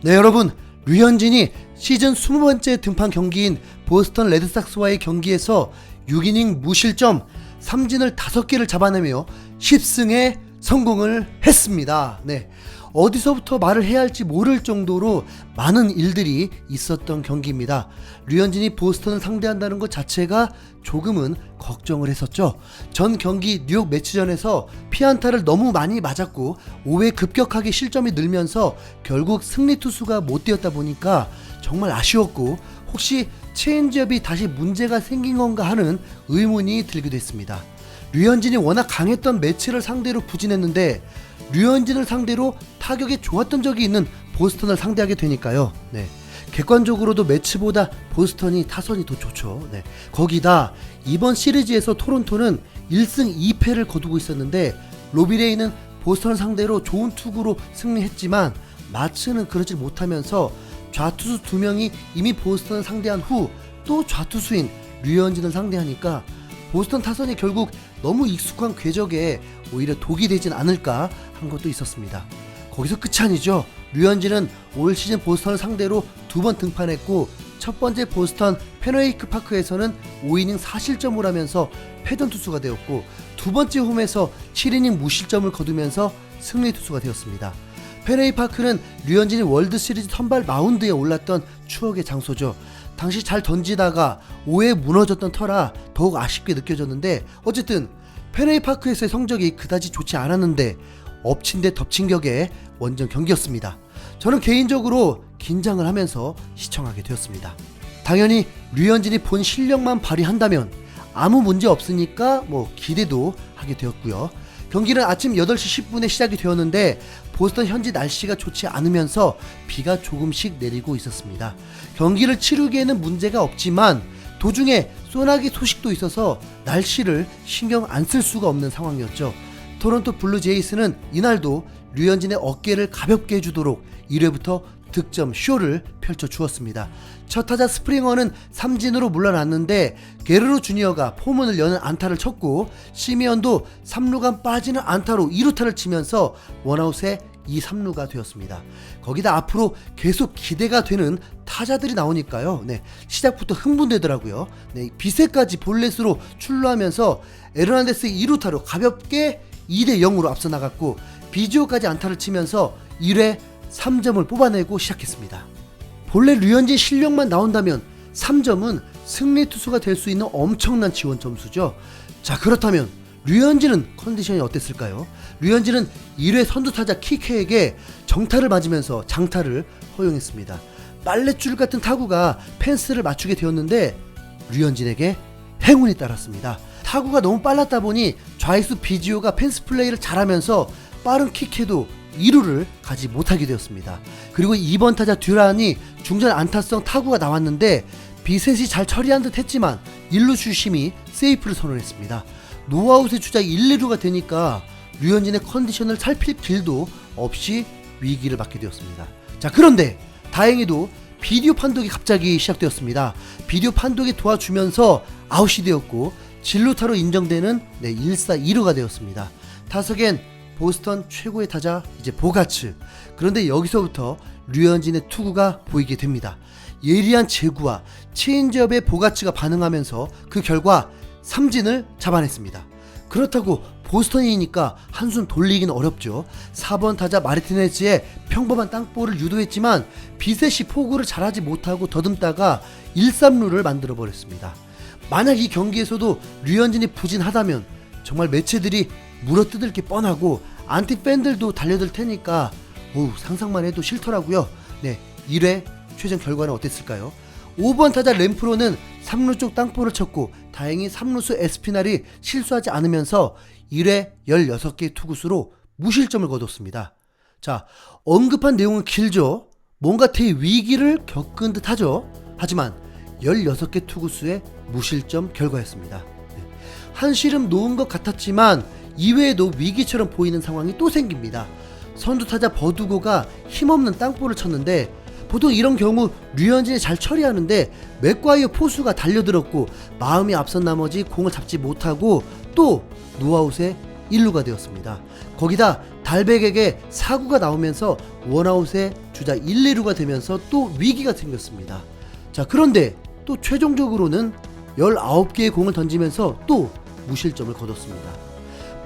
네, 여러분, 류현진이 시즌 20번째 등판 경기인 보스턴 레드삭스와의 경기에서 6이닝 무실점 3진을 5개를 잡아내며 10승에 성공을 했습니다. 네, 어디서부터 말을 해야 할지 모를 정도로 많은 일들이 있었던 경기입니다. 류현진이 보스턴을 상대한다는 것 자체가 조금은 걱정을 했었죠. 전 경기 뉴욕 매치전에서 피안타를 너무 많이 맞았고 5회 급격하게 실점이 늘면서 결국 승리 투수가 못 되었다 보니까 정말 아쉬웠고, 혹시 체인지업이 다시 문제가 생긴 건가 하는 의문이 들기도 했습니다. 류현진이 워낙 강했던 매치를 상대로 부진했는데 류현진을 상대로 타격이 좋았던 적이 있는 보스턴을 상대하게 되니까요. 네, 객관적으로도 매치보다 보스턴이 타선이 더 좋죠. 네, 거기다 이번 시리즈에서 토론토는 1승 2패를 거두고 있었는데 로비레이는 보스턴을 상대로 좋은 투구로 승리했지만 마츠는 그러지 못하면서 좌투수 2명이 이미 보스턴을 상대한 후 또 좌투수인 류현진을 상대하니까 보스턴 타선이 결국 너무 익숙한 궤적에 오히려 독이 되진 않을까 한 것도 있었습니다. 거기서 끝이 아니죠. 류현진은 올 시즌 보스턴을 상대로 2번 등판했고, 첫 번째 보스턴 페너웨이크 파크에서는 5이닝 4실점을 하면서 패전 투수가 되었고, 두 번째 홈에서 7이닝 무실점을 거두면서 승리 투수가 되었습니다. 페너웨이크 파크는 류현진이 월드 시리즈 선발 마운드에 올랐던 추억의 장소죠. 당시 잘 던지다가 5회에 무너졌던 터라 더욱 아쉽게 느껴졌는데, 어쨌든 페너웨이크 파크에서의 성적이 그다지 좋지 않았는데 엎친 데 덮친 격의 원정 경기였습니다. 저는 개인적으로 긴장을 하면서 시청하게 되었습니다. 당연히 류현진이 본 실력만 발휘한다면 아무 문제 없으니까 기대도 하게 되었고요. 경기는 아침 8시 10분에 시작이 되었는데 보스턴 현지 날씨가 좋지 않으면서 비가 조금씩 내리고 있었습니다. 경기를 치르기에는 문제가 없지만 도중에 소나기 소식도 있어서 날씨를 신경 안 쓸 수가 없는 상황이었죠. 토론토 블루제이스는 이날도 류현진의 어깨를 가볍게 해주도록 1회부터 득점 쇼를 펼쳐주었습니다. 첫 타자 스프링어는 삼진으로 물러났는데 게르로 주니어가 포문을 여는 안타를 쳤고, 시미언도 3루간 빠지는 안타로 2루타를 치면서 원아웃에 2, 3루가 되었습니다. 거기다 앞으로 계속 기대가 되는 타자들이 나오니까요. 네, 시작부터 흥분되더라고요. 네, 비세까지 볼넷으로 출루하면서 에르난데스 2루타로 가볍게 2대0으로 앞서 나갔고, 비지오까지 안타를 치면서 1회 3점을 뽑아내고 시작했습니다. 본래 류현진 실력만 나온다면 3점은 승리 투수가 될 수 있는 엄청난 지원 점수죠. 자, 그렇다면 류현진은 컨디션이 어땠을까요? 류현진은 1회 선두타자 키케에게 정타를 맞으면서 장타를 허용했습니다. 빨랫줄 같은 타구가 펜스를 맞추게 되었는데 류현진에게 행운이 따랐습니다. 타구가 너무 빨랐다 보니 좌익수 비지오가 펜스 플레이를 잘하면서 빠른 킥해도 2루를 가지 못하게 되었습니다. 그리고 2번 타자 듀란이 중전 안타성 타구가 나왔는데 비셋이 잘 처리한 듯 했지만 1루 주심이 세이프를 선언했습니다. 노아웃의 주자 1, 2루가 되니까 류현진의 컨디션을 살필 길도 없이 위기를 맞게 되었습니다. 자, 그런데 다행히도 비디오 판독이 갑자기 시작되었습니다. 비디오 판독이 도와주면서 아웃이 되었고 진루타로 인정되는 1사 2루가 되었습니다. 타석엔 보스턴 최고의 타자 이제 보가츠. 그런데 여기서부터 류현진의 투구가 보이게 됩니다. 예리한 제구와 체인지업에 보가츠가 반응하면서 그 결과 삼진을 잡아냈습니다. 그렇다고 보스턴이니까 한숨 돌리긴 어렵죠. 4번 타자 마르티네즈의 평범한 땅볼을 유도했지만 비셋이 포구를 잘하지 못하고 더듬다가 1, 3루를 만들어 버렸습니다. 만약 이 경기에서도 류현진이 부진하다면 정말 매체들이 물어뜯을 게 뻔하고 안티 팬들도 달려들 테니까 상상만 해도 싫더라고요. 네, 1회 최종 결과는 어땠을까요? 5번 타자 램프로는 3루 쪽 땅볼을 쳤고 다행히 3루수 에스피날이 실수하지 않으면서 1회 16개 투구수로 무실점을 거뒀습니다. 자, 언급한 내용은 길죠. 뭔가 대위기를 겪은 듯 하죠. 하지만 16개 투구수의 무실점 결과였습니다. 한시름 놓은 것 같았지만 이외에도 위기처럼 보이는 상황이 또 생깁니다. 선두타자 버두고가 힘없는 땅볼을 쳤는데 보통 이런 경우 류현진이 잘 처리하는데 맥과이어 포수가 달려들었고 마음이 앞선 나머지 공을 잡지 못하고 또 노아웃에 1루가 되었습니다. 거기다 달백에게 사구가 나오면서 원아웃의 주자 1, 2루가 되면서 또 위기가 생겼습니다. 자, 그런데 또 최종적으로는 19개의 공을 던지면서 또 무실점을 거뒀습니다.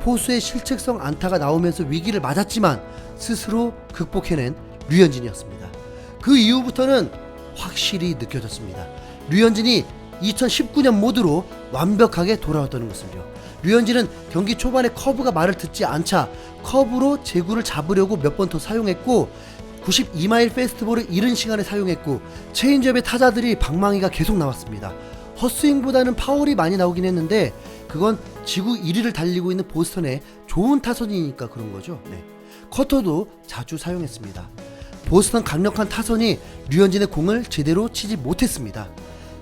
포수의 실책성 안타가 나오면서 위기를 맞았지만 스스로 극복해낸 류현진이었습니다. 그 이후부터는 확실히 느껴졌습니다. 류현진이 2019년 모드로 완벽하게 돌아왔다는 것을요. 류현진은 경기 초반에 커브가 말을 듣지 않자 커브로 제구를 잡으려고 몇 번 더 사용했고 92마일 페스트볼을 이른 시간에 사용했고 체인지업의 타자들이 방망이가 계속 나왔습니다. 헛스윙보다는 파울이 많이 나오긴 했는데 그건 지구 1위를 달리고 있는 보스턴의 좋은 타선이니까 그런 거죠. 네. 커터도 자주 사용했습니다. 보스턴 강력한 타선이 류현진의 공을 제대로 치지 못했습니다.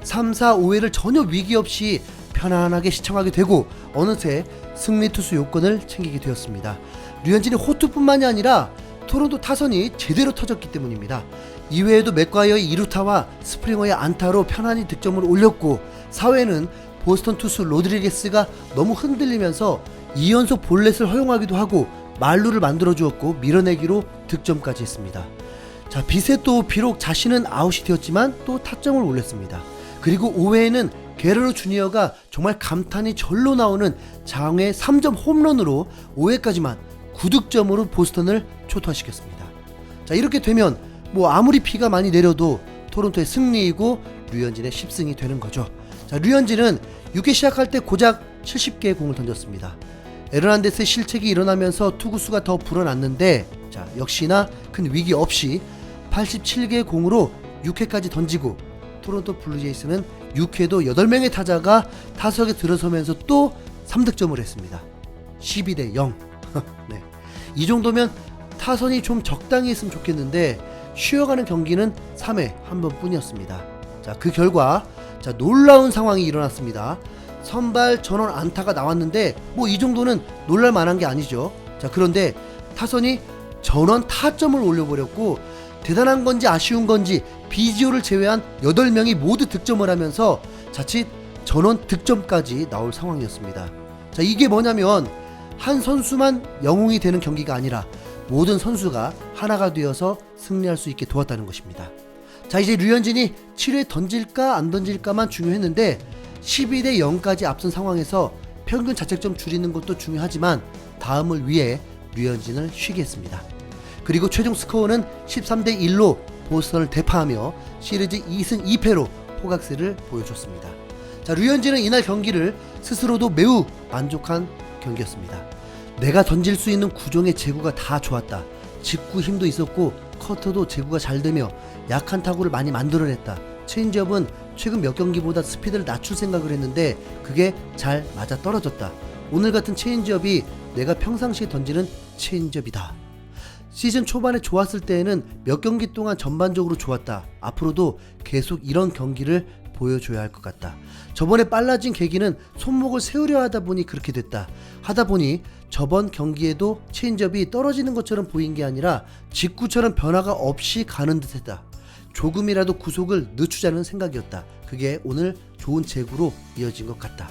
3, 4, 5회를 전혀 위기 없이 편안하게 시청하게 되고 어느새 승리 투수 요건을 챙기게 되었습니다. 류현진의 호투뿐만이 아니라 토론토 타선이 제대로 터졌기 때문입니다. 2회에도 맥과이어의 2루타와 스프링어의 안타로 편안히 득점을 올렸고 4회는 보스턴 투수 로드리게스가 너무 흔들리면서 2연속 볼넷을 허용하기도 하고 말루를 만들어 주었고 밀어내기로 득점까지 했습니다. 자, 비세또 비록 자신은 아웃이 되었지만 또 타점을 올렸습니다. 그리고 5회에는 게르로 주니어가 정말 감탄이 절로 나오는 장외 3점 홈런으로 5회까지만 9득점으로 보스턴을 초토화시켰습니다. 자, 이렇게 되면 뭐 아무리 비가 많이 내려도 토론토의 승리이고 류현진의 10승이 되는 거죠. 자, 류현진은 6회 시작할 때 고작 70개의 공을 던졌습니다. 에르난데스의 실책이 일어나면서 투구수가 더 불어났는데 자, 역시나 큰 위기 없이 87개의 공으로 6회까지 던지고 토론토 블루제이스는 6회도 8명의 타자가 타석에 들어서면서 또 3득점을 했습니다. 12대 0. 네. 이 정도면 타선이 좀 적당히 했으면 좋겠는데 쉬어가는 경기는 3회 한 번뿐이었습니다. 자, 그 결과 자, 놀라운 상황이 일어났습니다. 선발 전원 안타가 나왔는데 뭐 이 정도는 놀랄 만한 게 아니죠. 자, 그런데 타선이 전원 타점을 올려버렸고 대단한 건지 아쉬운 건지 비지오를 제외한 8명이 모두 득점을 하면서 자칫 전원 득점까지 나올 상황이었습니다. 자, 이게 뭐냐면 한 선수만 영웅이 되는 경기가 아니라 모든 선수가 하나가 되어서 승리할 수 있게 도왔다는 것입니다. 자, 이제 류현진이 7회 던질까 안 던질까만 중요했는데 12대 0까지 앞선 상황에서 평균 자책점 줄이는 것도 중요하지만 다음을 위해 류현진을 쉬게 했습니다. 그리고 최종 스코어는 13대 1로 보스턴을 대파하며 시리즈 2승 2패로 호각세를 보여줬습니다. 자, 류현진은 이날 경기를 스스로도 매우 만족한 경기였습니다. 내가 던질 수 있는 구종의 제구가 다 좋았다. 직구 힘도 있었고 커터도 제구가 잘 되며 약한 타구를 많이 만들어냈다. 체인지업은 최근 몇 경기보다 스피드를 낮출 생각을 했는데 그게 잘 맞아떨어졌다. 오늘 같은 체인지업이 내가 평상시에 던지는 체인지업이다. 시즌 초반에 좋았을 때에는 몇 경기 동안 전반적으로 좋았다. 앞으로도 계속 이런 경기를 보여줘야 할 것 같다. 저번에 빨라진 계기는 손목을 세우려 하다 보니 그렇게 됐다. 하다 보니 저번 경기에도 체인지업이 떨어지는 것처럼 보인 게 아니라 직구처럼 변화가 없이 가는 듯 했다. 조금이라도 구속을 늦추자는 생각이었다. 그게 오늘 좋은 제구로 이어진 것 같다.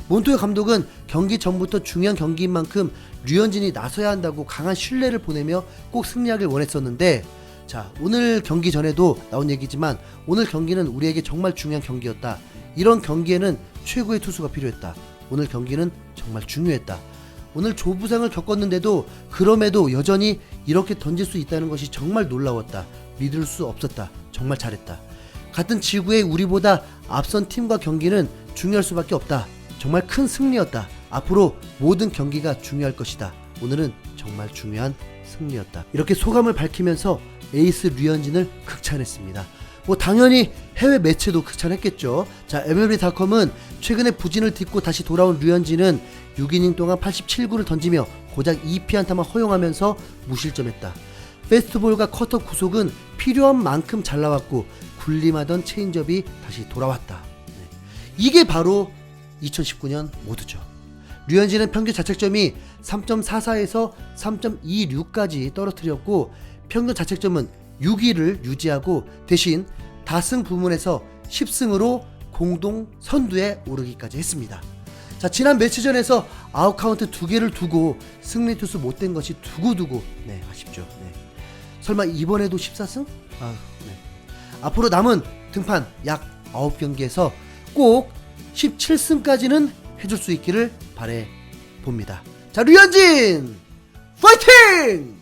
몬토요 감독은 경기 전부터 중요한 경기인 만큼 류현진이 나서야 한다고 강한 신뢰를 보내며 꼭 승리하길 원했었는데 자, 오늘 경기 전에도 나온 얘기지만 오늘 경기는 우리에게 정말 중요한 경기였다. 이런 경기에는 최고의 투수가 필요했다. 오늘 경기는 정말 중요했다. 오늘 조부상을 겪었는데도 그럼에도 여전히 이렇게 던질 수 있다는 것이 정말 놀라웠다. 믿을 수 없었다. 정말 잘했다. 같은 지구의 우리보다 앞선 팀과 경기는 중요할 수밖에 없다. 정말 큰 승리였다. 앞으로 모든 경기가 중요할 것이다. 오늘은 정말 중요한 승리였다. 이렇게 소감을 밝히면서 에이스 류현진을 극찬했습니다. 뭐 당연히 해외 매체도 극찬했겠죠. 자, MLB.com은 최근에 부진을 딛고 다시 돌아온 류현진은 6이닝 동안 87구를 던지며 고작 2피안타만 허용하면서 무실점했다. 페스트볼과 커터 구속은 필요한 만큼 잘 나왔고 군림하던 체인지업이 다시 돌아왔다. 네. 이게 바로 2019년 모드죠. 류현진은 평균 자책점이 3.44에서 3.26까지 떨어뜨렸고 평균 자책점은 6위를 유지하고 대신 다승 부문에서 10승으로 공동 선두에 오르기까지 했습니다. 자, 지난 매치전에서 아웃카운트 2개를 두고 승리 투수 못된 것이 두고두고 네, 아쉽죠. 네. 설마 이번에도 14승? 네. 앞으로 남은 등판 약 9경기에서 꼭 17승까지는 해줄 수 있기를 바래 봅니다. 자, 류현진 파이팅!